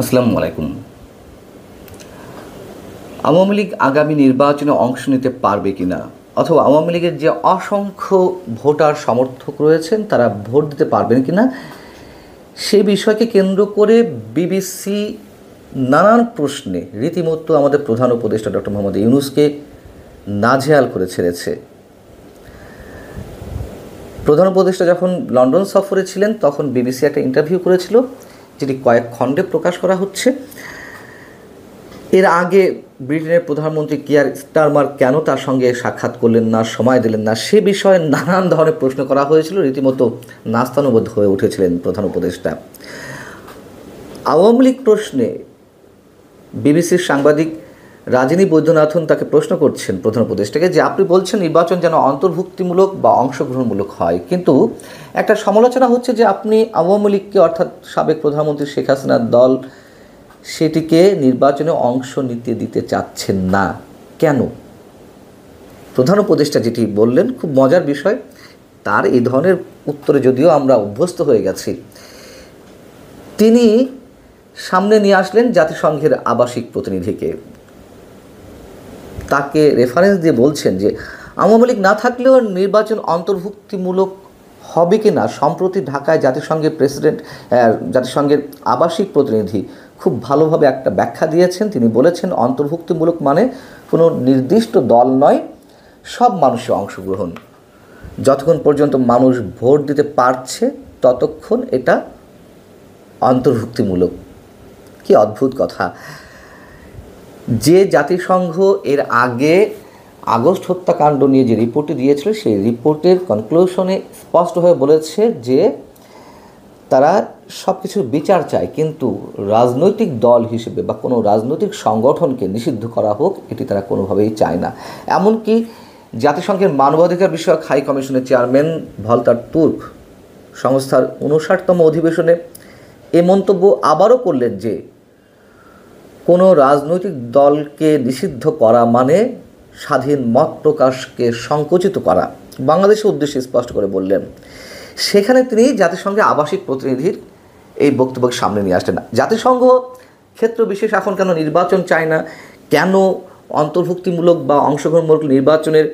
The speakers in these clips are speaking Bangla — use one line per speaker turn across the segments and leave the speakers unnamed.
আসসালামু আলাইকুম। আওয়ামী লীগ আগামী নির্বাচনে অংশ নিতে পারবে কিনা, অথবা আওয়ামী লীগের যে অসংখ্য ভোটার সমর্থক রয়েছেন তারা ভোট দিতে পারবেন কিনা, সে বিষয়কে কেন্দ্র করে বিবিসি নানান প্রশ্নে রীতিমতো আমাদের প্রধান উপদেষ্টা ডক্টর মোহাম্মদ ইউনূসকে নাজেহাল করে ছেড়েছে। প্রধান উপদেষ্টা যখন লন্ডন সফরে ছিলেন তখন বিবিসি একটা ইন্টারভিউ করেছিল, যেটি কয়েক খণ্ডে প্রকাশ করা হচ্ছে। এর আগে ব্রিটেনের প্রধানমন্ত্রী কিয়ার স্টারমার কেন তার সঙ্গে সাক্ষাৎ করলেন না, সময় দিলেন না, সে বিষয়ে নানান ধরনের প্রশ্ন করা হয়েছিল। রীতিমতো নাস্তানুবোধ হয়ে উঠেছিলেন প্রধান উপদেষ্টা। আওয়ামী লীগ প্রশ্নে বিবিসির সাংবাদিক রাজিনী বৈদ্যনাথন তাকে প্রশ্ন করছেন প্রধান উপদেষ্টাকে, যে আপনি বলছেন নির্বাচন যেন অন্তর্ভুক্তিমূলক বা অংশগ্রহণমূলক হয়, কিন্তু একটা সমালোচনা হচ্ছে যে আপনি আওয়ামী লীগকে, অর্থাৎ সাবেক প্রধানমন্ত্রী শেখ হাসিনার দল, সেটিকে নির্বাচনে অংশ নিতে দিতে চাচ্ছেন না কেন? প্রধান উপদেষ্টা যেটি বললেন খুব মজার বিষয়। তার এই ধরনের উত্তরে যদিও আমরা অভ্যস্ত হয়ে গেছি, তিনি সামনে নিয়ে আসলেন জাতিসংঘের আবাসিক প্রতিনিধিকে। তাকে রেফারেন্স দিয়ে বলছেন যে আওয়ামী লীগ না থাকলেও নির্বাচন অন্তর্ভুক্তিমূলক হবে কি না। সম্প্রতি ঢাকায় জাতিসংঘের আবাসিক প্রতিনিধি খুব ভালোভাবে একটা ব্যাখ্যা দিয়েছেন। তিনি বলেছেন, অন্তর্ভুক্তিমূলক মানে কোনো নির্দিষ্ট দল নয়, সব মানুষের অংশগ্রহণ। যতক্ষণ পর্যন্ত মানুষ ভোট দিতে পারছে ততক্ষণ এটা অন্তর্ভুক্তিমূলক। কি অদ্ভুত কথা! যে জাতিসংঘ এর আগে আগস্ট হত্যাকাণ্ড নিয়ে যে রিপোর্টটি দিয়েছিল, সেই রিপোর্টের কনক্লুশনে স্পষ্টভাবে বলেছে যে তারা সব কিছুর বিচার চায়, কিন্তু রাজনৈতিক দল হিসেবে বা কোনো রাজনৈতিক সংগঠনকে নিষিদ্ধ করা হোক এটি তারা কোনোভাবেই চায় না। এমনকি জাতিসংঘের মানবাধিকার বিষয়ক হাই কমিশনের চেয়ারম্যান ভলতার তুর্ক সংস্থার ৫৯তম অধিবেশনে এ মন্তব্য আবারও করলেন যে কোনো রাজনৈতিক দলকে নিষিদ্ধ করা মানে স্বাধীন মত প্রকাশকে সংকুচিত করা। বাংলাদেশের উদ্দেশ্যে স্পষ্ট করে বললেন। সেখানে তিনি জাতিসংঘের আবাসিক প্রতিনিধির এই বক্তব্যকে সামনে নিয়ে আসলেন। জাতিসংঘ ক্ষেত্র বিশেষ এখন কেন নির্বাচন চায় না, কেন অন্তর্ভুক্তিমূলক বা অংশগ্রহণমূলক নির্বাচনের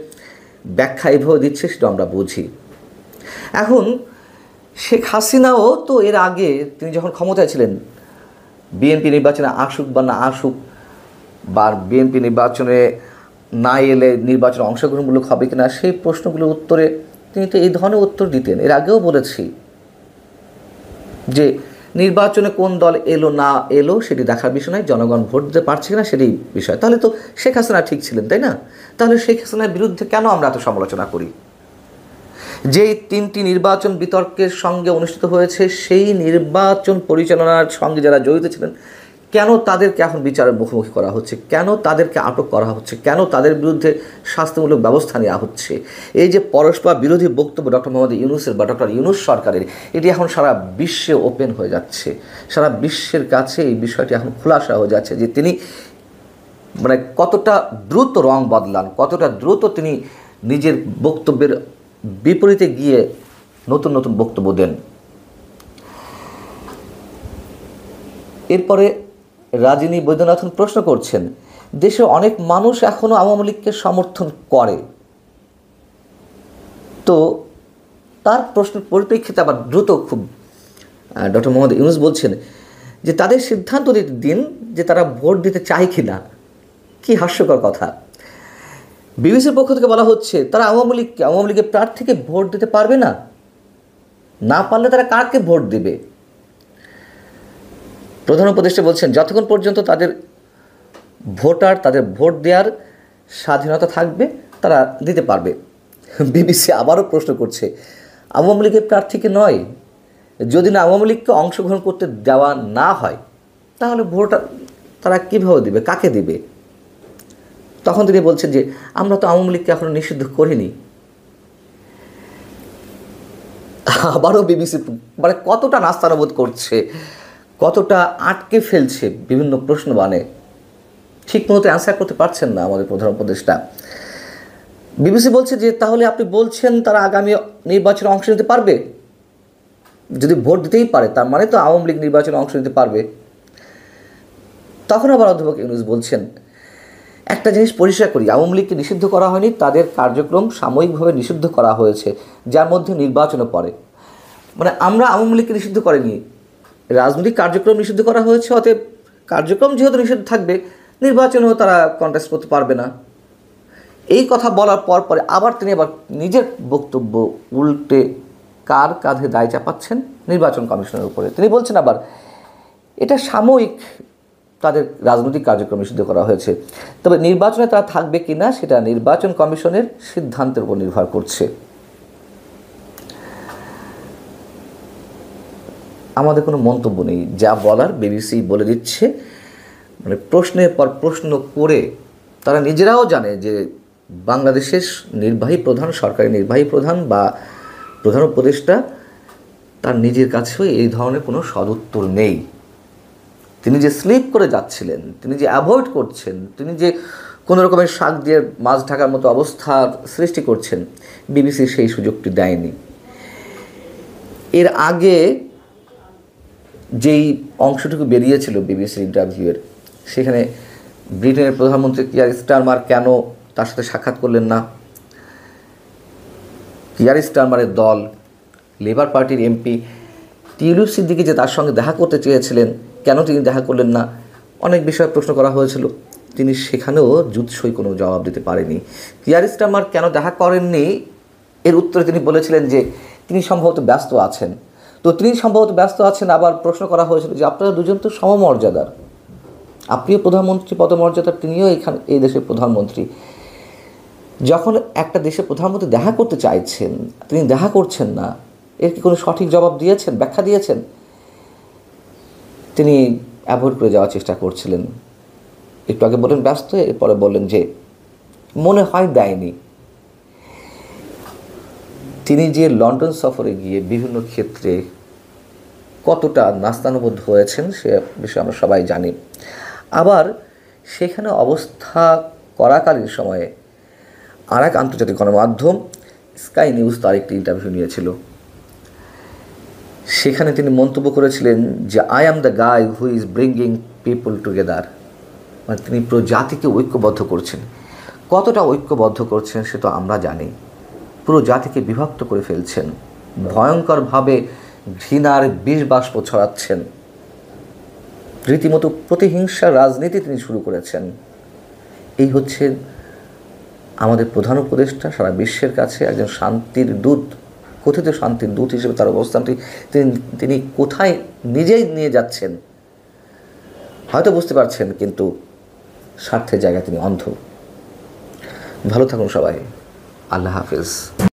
ব্যাখ্যা এভাবে দিচ্ছে, সেটা আমরা বুঝি। এখন শেখ হাসিনাও তো এর আগে তিনি যখন ক্ষমতায় ছিলেন, বিএনপি নির্বাচনে আসুক বা না আসুক, বা বিএনপি নির্বাচনে না এলে নির্বাচনে অংশগ্রহণমূলক হবে কিনা, সেই প্রশ্নগুলোর উত্তরে তিনি তো এই ধরনের উত্তর দিতেন। এর আগেও বলেছি যে নির্বাচনে কোন দল এলো না এলো সেটি দেখার বিষয় নয়, জনগণ ভোট দিতে পারছে কিনা সেটি বিষয়। তাহলে তো শেখ হাসিনা ঠিক ছিলেন, তাই না? তাহলে শেখ হাসিনার বিরুদ্ধে কেন আমরা এত সমালোচনা করি? যেই ৩টি নির্বাচন বিতর্কের সঙ্গে অনুষ্ঠিত হয়েছে, সেই নির্বাচন পরিচালনার সঙ্গে যারা জড়িত ছিলেন, কেন তাদেরকে এখন বিচারের মুখোমুখি করা হচ্ছে? কেন তাদেরকে আটক করা হচ্ছে? কেন তাদের বিরুদ্ধে শাস্তিমূলক ব্যবস্থা নেওয়া হচ্ছে? এই যে পরস্পর বিরোধী বক্তব্য ডক্টর মোহাম্মদ ইউনূসের বা ডক্টর ইউনূস সরকারের, এটি এখন সারা বিশ্বে ওপেন হয়ে যাচ্ছে। সারা বিশ্বের কাছে এই বিষয়টি এখন খোলাসা হয়ে যাচ্ছে যে তিনি কতটা দ্রুত রং বদলান, কতটা দ্রুত তিনি নিজের বক্তব্যের বিপরীতে গিয়ে নতুন নতুন বক্তব্য দেন। এরপরে রাজিনী বৈদ্যনাথন প্রশ্ন করছেন, দেশে অনেক মানুষ এখনও আওয়ামী লীগকে সমর্থন করে, তো তার প্রশ্নের পরিপ্রেক্ষিতে আবার দ্রুত খুব ডক্টর মোহাম্মদ ইউনূস বলছেন যে তাদের সিদ্ধান্ত দিন যে তারা ভোট দিতে চায় কি না। কি হাস্যকর কথা! বিবিসির পক্ষ থেকে বলা হচ্ছে তারা আওয়ামী লীগের প্রার্থীকে ভোট দিতে পারবে না, না পারলে তারা কাকে ভোট দেবে? প্রধান উপদেষ্টা বলছেন যতক্ষণ পর্যন্ত তাদের ভোট দেওয়ার স্বাধীনতা থাকবে তারা দিতে পারবে। বিবিসি আবারও প্রশ্ন করছে, আওয়ামী লীগের প্রার্থীকে নয়, যদি না আওয়ামী লীগকে অংশগ্রহণ করতে দেওয়া না হয় তাহলে ভোট তারা কীভাবে দেবে, কাকে দেবে? তখন তিনি বলছেন যে আমরা তো আওয়ামী লীগকে এখনো নিষিদ্ধ করিনি। আবারও বিবিসি কতটা নাস্তানুবোধ করছে, কতটা আটকে ফেলছে বিভিন্ন প্রশ্ন বানে, ঠিক মতো অ্যান্সার করতে পারছেন না আমাদের প্রধান উপদেষ্টা। বিবিসি বলছে যে তাহলে আপনি বলছেন তারা আগামী নির্বাচনে অংশ নিতে পারবে? যদি ভোট দিতেই পারে তার মানে তো আওয়ামী লীগ নির্বাচনে অংশ নিতে পারবে। তখন আবার অধ্যাপক ইউনূস বলছেন, একটা জিনিস পরিষ্কার করি, আওয়ামী লীগকে নিষিদ্ধ করা হয়নি, তাদের কার্যক্রম সাময়িকভাবে নিষিদ্ধ করা হয়েছে, যার মধ্যে নির্বাচনও পড়ে। মানে আমরা আওয়ামী লীগকে নিষিদ্ধ করিনি, রাজনৈতিক কার্যক্রম নিষিদ্ধ করা হয়েছে, অতএব কার্যক্রম যেহেতু নিষিদ্ধ থাকবে, নির্বাচনেও তারা কন্টেস্ট করতে পারবে না। এই কথা বলার পরে আবার তিনি নিজের বক্তব্য উল্টে কার কাঁধে দায় চাপাচ্ছেন? নির্বাচন কমিশনের উপরে। তিনি বলছেন আবার এটা সাময়িক তাদের রাজনৈতিক কার্যক্রম নিষিদ্ধ করা হয়েছে, তবে নির্বাচনে তারা থাকবে কি না সেটা নির্বাচন কমিশনের সিদ্ধান্তের উপর নির্ভর করছে। আমাদের কোনো মন্তব্য নেই, যা বলার বিবিসি বলে দিচ্ছে। মানে প্রশ্নের পর প্রশ্ন করে তারা নিজেরাও জানে যে বাংলাদেশের নির্বাহী প্রধান, সরকারি নির্বাহী প্রধান বা প্রধান উপদেষ্টা, তার নিজের কাছেও এই ধরনের কোনো সদুত্তর নেই। তিনি যে স্লিপ করে যাচ্ছিলেন, তিনি যে অ্যাভয়েড করছেন, তিনি যে কোনো রকমের শাক দিয়ে মাছ ঢাকার মতো অবস্থার সৃষ্টি করছেন, বিবিসি সেই সুযোগটি দেয়নি। এর আগে যেই অংশটুকু বেরিয়েছিল বিবিসির ইন্টারভিউয়ের, সেখানে ব্রিটেনের প্রধানমন্ত্রী কিয়ার স্টারমার কেন তার সাথে সাক্ষাৎ করলেন না, কিয়ার স্টারমারের দল, লেবার পার্টির এমপি টিউলিপ সিদ্দিকী যে তার সঙ্গে দেখা করতে চেয়েছিলেন, কেন তিনি দেখা করলেন না, অনেক বিষয়ে প্রশ্ন করা হয়েছিল। তিনি সেখানেও জুৎসই কোনো জবাব দিতে পারেনি। কিয়ার স্টারমার কেন দেখা করেননি এর উত্তরে তিনি বলেছিলেন যে তিনি সম্ভবত ব্যস্ত আছেন। তো তিনি সম্ভবত ব্যস্ত আছেন, আবার প্রশ্ন করা হয়েছিল যে আপনারা দুজন তো সমমর্যাদার, আপনিও প্রধানমন্ত্রী পদমর্যাদার, তিনিও এই দেশের প্রধানমন্ত্রী। যখন একটা দেশের প্রধানমন্ত্রী দেখা করতে চাইছেন, তিনি দেখা করছেন না, এর কি কোনো সঠিক জবাব দিয়েছেন, ব্যাখ্যা দিয়েছেন? তিনি অ্যাভয়েড করে যাওয়ার চেষ্টা করছিলেন। একটু আগে বললেন ব্যস্ত, এরপরে বললেন যে মনে হয় দেয়নি। তিনি যে লন্ডন সফরে গিয়ে বিভিন্ন ক্ষেত্রে কতটা নাস্তানুবোধ হয়েছেন সে বিষয়ে আমরা সবাই জানি। আবার সেখানে অবস্থা করাকালীন সময়ে আর এক আন্তর্জাতিক গণমাধ্যম স্কাই নিউজ তার একটি ইন্টারভিউ নিয়েছিল। সেখানে তিনি মন্তব্য করেছিলেন যে I am the guy who is bringing people together. মানে তিনি পুরো জাতিকে ঐক্যবদ্ধ করছেন। কতটা ঐক্যবদ্ধ করছেন সে তো আমরা জানি। পুরো জাতিকে বিভক্ত করে ফেলছেন, ভয়ঙ্করভাবে ঘৃণার বিষ বাষ্প ছড়াচ্ছেন, রীতিমতো প্রতিহিংসার রাজনীতি তিনি শুরু করেছেন। এই হচ্ছে আমাদের প্রধান উপদেষ্টা, সারা বিশ্বের কাছে একজন শান্তির দূত, কথিত শান্তির দূত হিসেবে তার অবস্থানটি তিনি কোথায় নিজেই নিয়ে যাচ্ছেন হয়তো বুঝতে পারছেন, কিন্তু স্বার্থের জায়গায় তিনি অন্ধ। ভালো থাকুন সবাই, আল্লাহ হাফেজ।